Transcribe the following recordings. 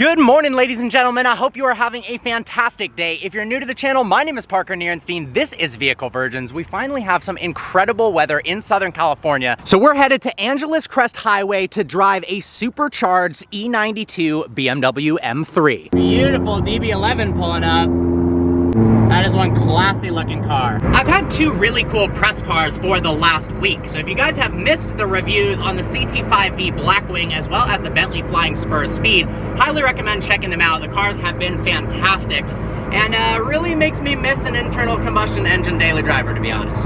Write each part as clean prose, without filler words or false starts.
Good morning, ladies and gentlemen. I hope you are having a fantastic day. If you're new to the channel, my name is Parker Nierenstein. This is Vehicle Virgins. We finally have some incredible weather in Southern California. So we're headed to Angeles Crest Highway to drive a supercharged E92 BMW M3. Beautiful DB11 pulling up. That is one classy looking car. I've had two really cool press cars for the last week. So if you guys have missed the reviews on the CT5V Blackwing as well as the Bentley Flying Spur Speed, highly recommend checking them out. The cars have been fantastic and really makes me miss an internal combustion engine daily driver, to be honest.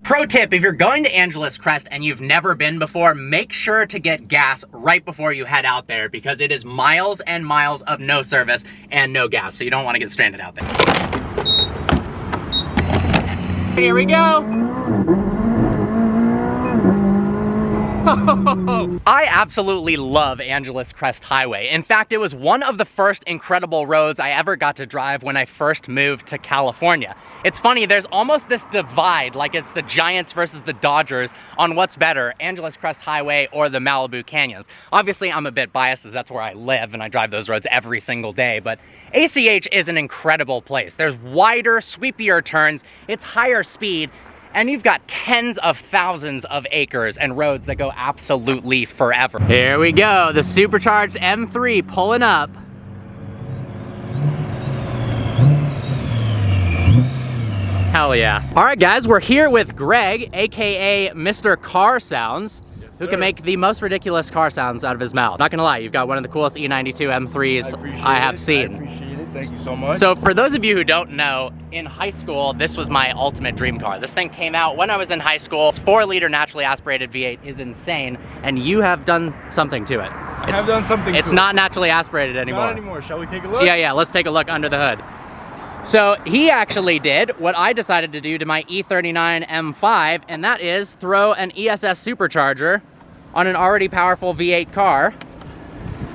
Pro tip, if you're going to Angeles Crest and you've never been before, make sure to get gas right before you head out there because it is miles and miles of no service and no gas, so you don't want to get stranded out there. Here we go. I absolutely love Angeles Crest Highway. In fact, it was one of the first incredible roads I ever got to drive when I first moved to California. It's funny, there's almost this divide, like it's the Giants versus the Dodgers on what's better, Angeles Crest Highway or the Malibu Canyons. Obviously, I'm a bit biased as that's where I live and I drive those roads every single day, but ACH is an incredible place. There's wider, sweepier turns, it's higher speed, and you've got tens of thousands of acres and roads that go absolutely forever. Here we go, the supercharged M3 pulling up. Hell yeah. All right, guys, we're here with Greg, AKA Mr. Car Sounds, who can make the most ridiculous car sounds out of his mouth. Not gonna lie, you've got one of the coolest E92 M3s I have seen. I appreciate it. Thank you so much. So for those of you who don't know, in high school, this was my ultimate dream car. This thing came out when I was in high school. 4-liter naturally aspirated V8 is insane, and you have done something to it. I have done something to it. It's not naturally aspirated anymore. Not anymore. Shall we take a look? Yeah, let's take a look under the hood. So he actually did what I decided to do to my E39 M5, and that is throw an ESS supercharger on an already powerful V8 car.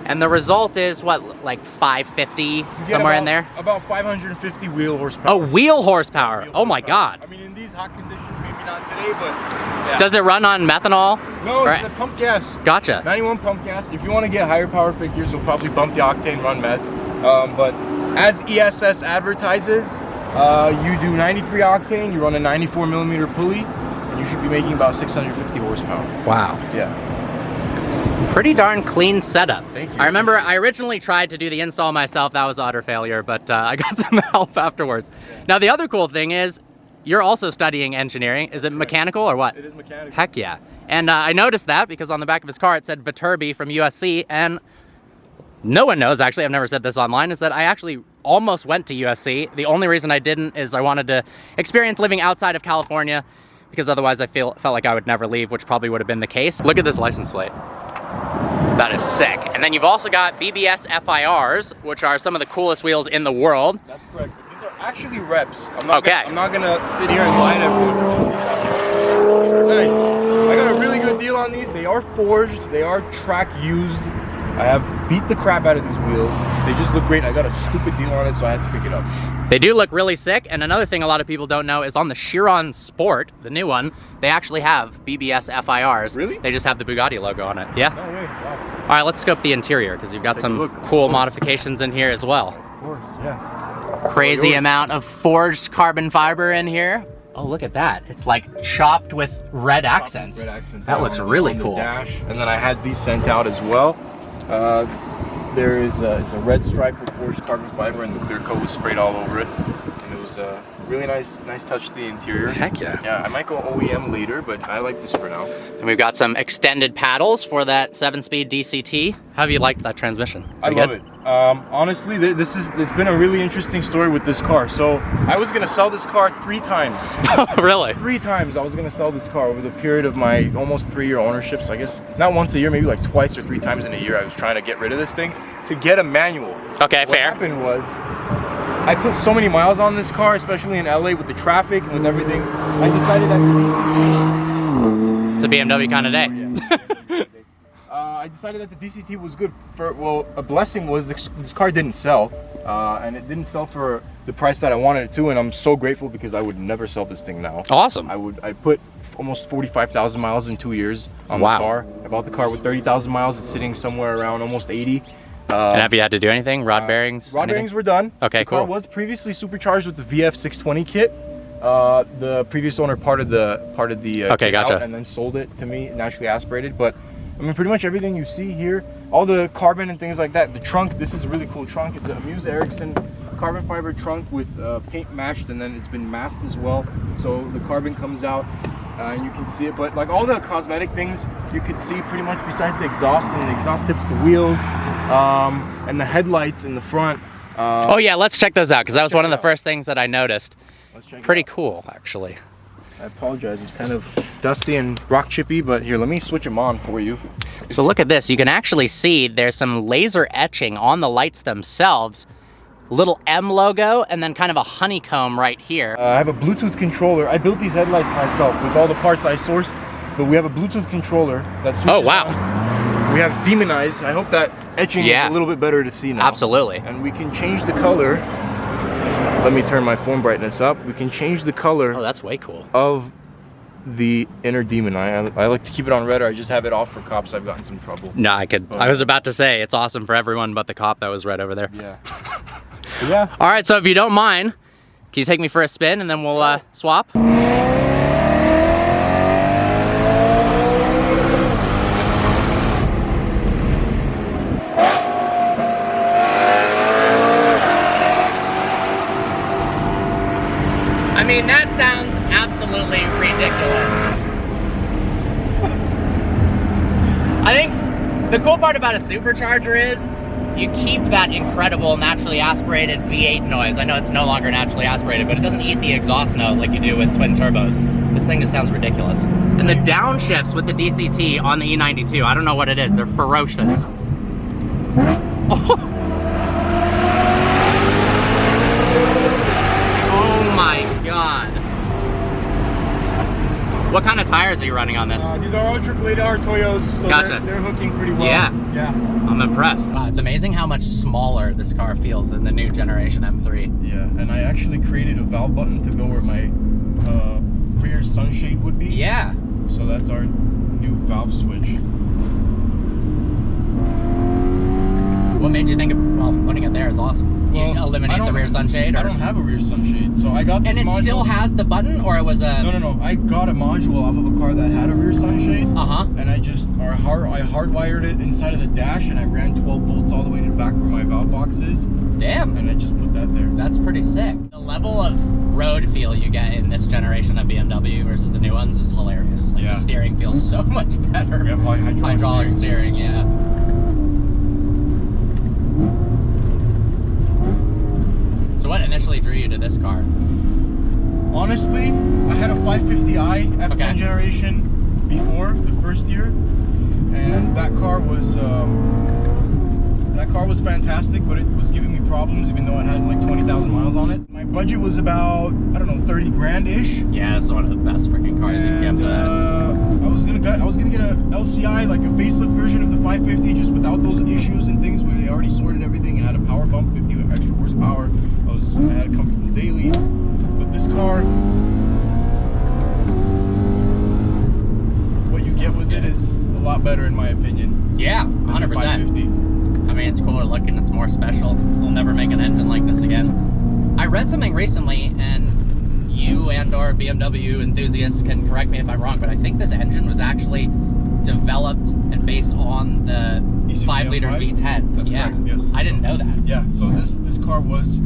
And the result is what, like 550, somewhere in there? About 550 wheel horsepower. Oh, wheel horsepower. Oh my God. I mean, in these hot conditions, maybe not today, but yeah. Does it run on methanol? No, it's a pump gas. Gotcha. 91 pump gas. If you want to get higher power figures, you'll probably bump the octane, run meth. But as ESS advertises, you do 93 octane, you run a 94 millimeter pulley, and you should be making about 650 horsepower. Wow. Yeah. Pretty darn clean setup. Thank you. I remember I originally tried to do the install myself. That was utter failure, but I got some help afterwards. Yeah. Now, the other cool thing is you're also studying engineering. Is it mechanical or what? It is mechanical. Heck yeah. And I noticed that because on the back of his car it said Viterbi from USC, and no one knows, actually, I've never said this online, is that I actually almost went to USC. The only reason I didn't is I wanted to experience living outside of California because otherwise I felt like I would never leave, which probably would have been the case. Look at this license plate. That is sick. And then you've also got BBS FIRs, which are some of the coolest wheels in the world. That's correct. These are actually reps. I'm not gonna sit here and lie to everyone. Nice. I got a really good deal on these. They are forged. They are track used. I have beat the crap out of these wheels. They just look great. I got a stupid deal on it, so I had to pick it up. They do look really sick, and another thing a lot of people don't know is on the Chiron Sport, the new one, they actually have BBS FIRs. Really? They just have the Bugatti logo on it. Yeah. No way. Wow. All right, let's scope the interior, because you've got some cool modifications in here as well. Of course, yeah. Crazy amount of forged carbon fiber in here. Oh, look at that. It's like chopped with red accents. That looks really cool. Dash. And then I had these sent out as well. There is it's a red stripe with forged carbon fiber, and the clear coat was sprayed all over it. And it was a really nice touch to the interior. Heck yeah. Yeah, I might go OEM later, but I like this for now. And we've got some extended paddles for that 7-speed DCT. How have you liked that transmission? I love it. Honestly, it's been a really interesting story with this car. So I was gonna sell this car 3 times. Really? 3 times I was gonna sell this car over the period of my almost 3-year ownership. So I guess not once a year, maybe like twice or 3 times in a year. I was trying to get rid of this thing to get a manual. Okay, fair. What happened was I put so many miles on this car, especially in LA with the traffic and with everything. I decided that it's a BMW kind of day. I I decided that the DCT was good for, well, a blessing was this car didn't sell, and it didn't sell for the price that I wanted it to, and I'm so grateful because I would never sell this thing now. Awesome. I put almost 45,000 miles in 2 years on the car. I bought the car with 30,000 miles. It's sitting somewhere around almost 80. And have you had to do anything? Rod bearings? Rod bearings were done. Okay, cool. The car was previously supercharged with the VF620 kit. The previous owner parted the okay, kit gotcha. out and then sold it to me, naturally aspirated. But I mean, pretty much everything you see here, all the carbon and things like that. The trunk, this is a really cool trunk. It's a Muse Ericsson carbon fiber trunk with paint matched, and then it's been masked as well. So the carbon comes out and you can see it. But like all the cosmetic things you could see pretty much besides the exhaust and the exhaust tips, the wheels, and the headlights in the front. Oh yeah, let's check those out because that was one of the first things that I noticed. Pretty cool, actually. I apologize, it's kind of dusty and rock chippy, but here, let me switch them on for you. So look at this, you can actually see there's some laser etching on the lights themselves. Little M logo, and then kind of a honeycomb right here. I have a Bluetooth controller. I built these headlights myself with all the parts I sourced, but we have a Bluetooth controller that switches on. We have demonized. I hope that etching is a little bit better to see now. Absolutely. And we can change the color. Let me turn my phone brightness up. We can change the color. Oh, that's way cool. Of the inner demon eye. I like to keep it on red, or I just have it off for cops. I've gotten some trouble. No, I was about to say, it's awesome for everyone but the cop that was right over there. Yeah. Yeah. All right, so if you don't mind, can you take me for a spin and then we'll swap? I mean, that sounds absolutely ridiculous. I think the cool part about a supercharger is you keep that incredible naturally aspirated V8 noise. I know it's no longer naturally aspirated, but it doesn't eat the exhaust note like you do with twin turbos. This thing just sounds ridiculous. And the downshifts with the DCT on the E92, I don't know what it is. They're ferocious. Oh my God. What kind of tires are you running on this? These are all AAA Toyos, so gotcha. they're hooking pretty well. Yeah. Yeah. I'm impressed. Wow, it's amazing how much smaller this car feels than the new generation M3. Yeah, and I actually created a valve button to go where my rear sunshade would be. Yeah. So that's our new valve switch. What made you think of, well, putting it there is awesome. You eliminate the rear sunshade? Or? I don't have a rear sunshade, so I got this And it still has the button, or it was a... No. I got a module off of a car that had a rear sunshade. Uh-huh. And I hardwired it inside of the dash, and I ran 12 volts all the way to the back where my valve box is. Damn. And I just put that there. That's pretty sick. The level of road feel you get in this generation of BMW versus the new ones is hilarious. Like, yeah. The steering feels so much better. We have hydraulic steering, yeah. So what initially drew you to this car? Honestly, I had a 550i F10 generation before, the first year, and that car was fantastic, but it was giving me problems even though it had like 20,000 miles on it. My budget was about, I don't know, 30 grand-ish. Yeah, it's one of the best freaking cars you can get for that. I was gonna get a LCI, like a facelift version of the 550, just without those issues and things where they already sorted everything. It had a power pump, 50 extra horsepower. I had a comfortable daily. But this car, what you get with it is a lot better in my opinion. Yeah, 100%. 550. I mean, it's cooler looking, it's more special. We'll never make an engine like this again. I read something recently, and you and or BMW enthusiasts can correct me if I'm wrong, but I think this engine was actually developed and based on the 5-liter V10. That's correct, yes. I didn't know that. Yeah, so this car was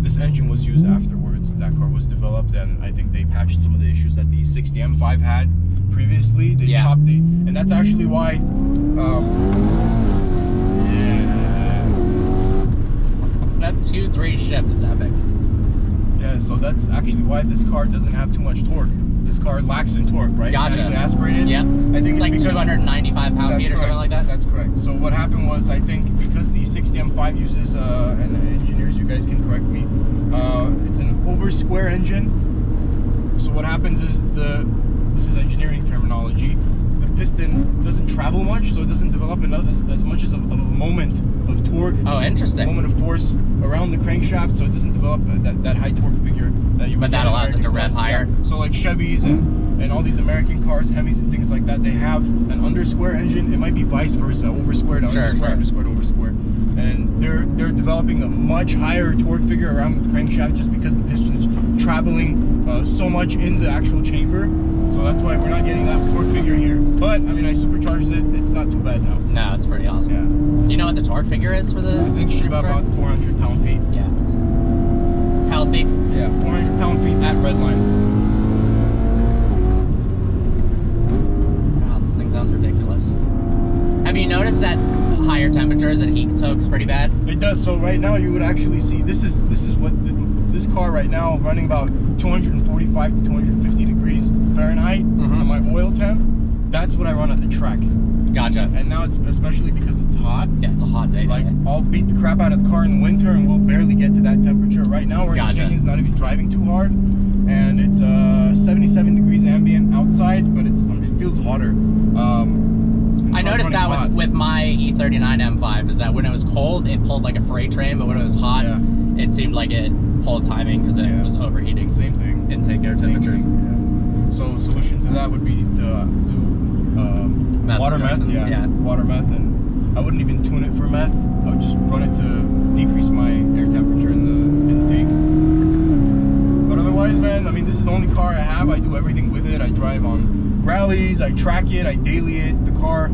this engine was used afterwards. That car was developed, and I think they patched some of the issues that the E60 M5 had previously. They chopped it, and that's actually why that 2-3 shift is epic. Yeah, so that's actually why this car doesn't have too much torque. This car lacks in torque, right? Gotcha. It's actually aspirated. Yep. I think it's like 295 pound-feet or something like that. That's correct. So what happened was, I think because the E60 M5 uses, and engineers, you guys can correct me, it's an over square engine. So what happens is this is engineering terminology. The piston doesn't travel much, so it doesn't develop as much as a moment of torque. Oh, interesting. Moment of force around the crankshaft, so it doesn't develop that high torque figure that you would. But that allows it to rev higher. Yeah. So like Chevys and all these American cars, Hemis and things like that, they have an undersquare engine. It might be vice versa, oversquare to undersquare, undersquare to oversquare. And they're developing a much higher torque figure around the crankshaft just because the piston's traveling so much in the actual chamber. So that's why we're not getting that torque figure here. But I mean, I supercharged it. It's not too bad now. No, it's pretty awesome. Yeah. You know what the torque figure is for the? I think it should be about 400 pound-feet. Yeah, it's healthy. Yeah, 400 pound-feet at redline. Wow, this thing sounds ridiculous. Have you noticed that higher temperatures, it heat soaks pretty bad? It does. So right now you would actually see this is what this car right now running about 245 to 250 degrees Fahrenheit on my oil temp. That's what I run at the track. Gotcha. And now it's especially because it's hot. Yeah, it's a hot day. Like I'll beat the crap out of the car in the winter and we'll barely get to that temperature. Right now we're in canyons, not even driving too hard, and it's 77 degrees ambient outside, but it feels hotter. I noticed that with my E39 M5 is that when it was cold, it pulled like a freight train, but when it was hot, it seemed like it pulled timing because it was overheating. Same thing. Intake air temperatures. So solution to that would be to do water meth. Water meth, and I wouldn't even tune it for meth. I would just run it to decrease my air temperature in the intake. But otherwise, man, I mean, this is the only car I have. I do everything with it. I drive on rallies, I track it, I daily it. The car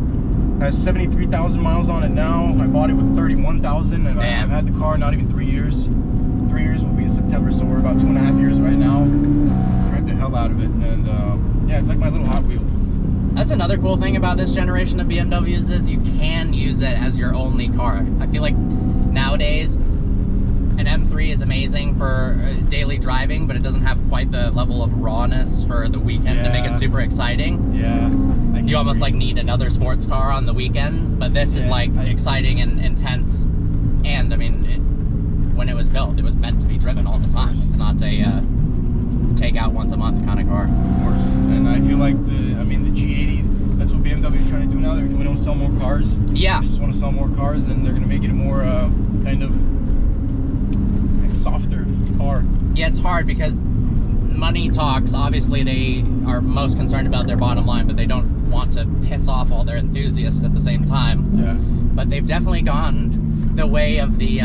has 73,000 miles on it now. I bought it with 31,000, and I've had the car not even 3 years. 3 years will be in September, so we're about 2.5 years right now. Drive the hell out of it, and yeah, it's like my little Hot Wheel. That's another cool thing about this generation of BMWs is you can use it as your only car. I feel like nowadays an M3 is amazing for daily driving, but it doesn't have quite the level of rawness for the weekend to make it super exciting. Yeah. You almost like need another sports car on the weekend, but this is like exciting and intense. And I mean, when it was built, it was meant to be driven all the time. It's not a take out once a month kind of car. Of course. And I feel like the G80, that's what BMW is trying to do now. They're going to sell more cars. Yeah. They just want to sell more cars, and they're going to make it a more kind of softer car. Yeah, it's hard because money talks. Obviously, they are most concerned about their bottom line, but they don't want to piss off all their enthusiasts at the same time. Yeah. But they've definitely gone the way of the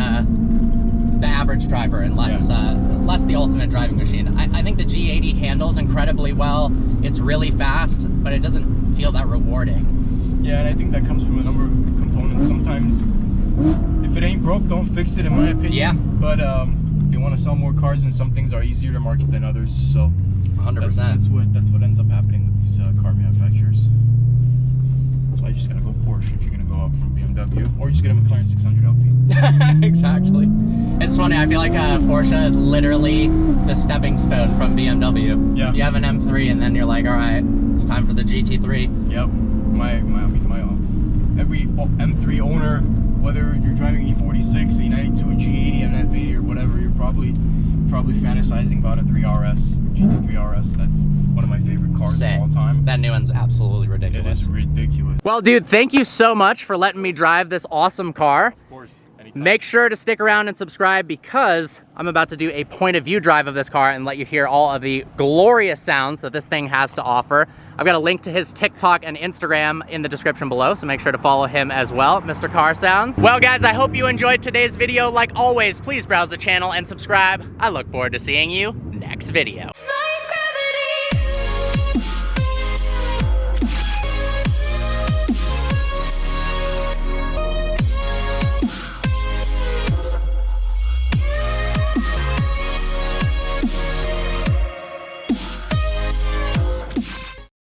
average driver and less the ultimate driving machine. I think the G80 handles incredibly well. It's really fast, but it doesn't feel that rewarding. Yeah, and I think that comes from a number of components. Sometimes, if it ain't broke, don't fix it, in my opinion. Yeah. But they want to sell more cars, and some things are easier to market than others. So 100%. That's what ends up happening with these car manufacturers. So you just gotta go Porsche if you're gonna go up from BMW, or you just get a McLaren 600 LT. Exactly. It's funny. I feel like Porsche is literally the stepping stone from BMW. Yeah. You have an M3, and then you're like, all right, it's time for the GT3. Yep. Every M3 owner, whether you're driving E46, E92, a G80, an F80, or whatever, you're probably fantasizing about a 3RS, GT3 RS. That's one of my favorite cars of all time. That new one's absolutely ridiculous. It is ridiculous. Well, dude, thank you so much for letting me drive this awesome car. Of course. Anytime. Make sure to stick around and subscribe because I'm about to do a point of view drive of this car and let you hear all of the glorious sounds that this thing has to offer. I've got a link to his TikTok and Instagram in the description below, so make sure to follow him as well, Mr. Car Sounds. Well, guys, I hope you enjoyed today's video. Like always, please browse the channel and subscribe. I look forward to seeing you next video.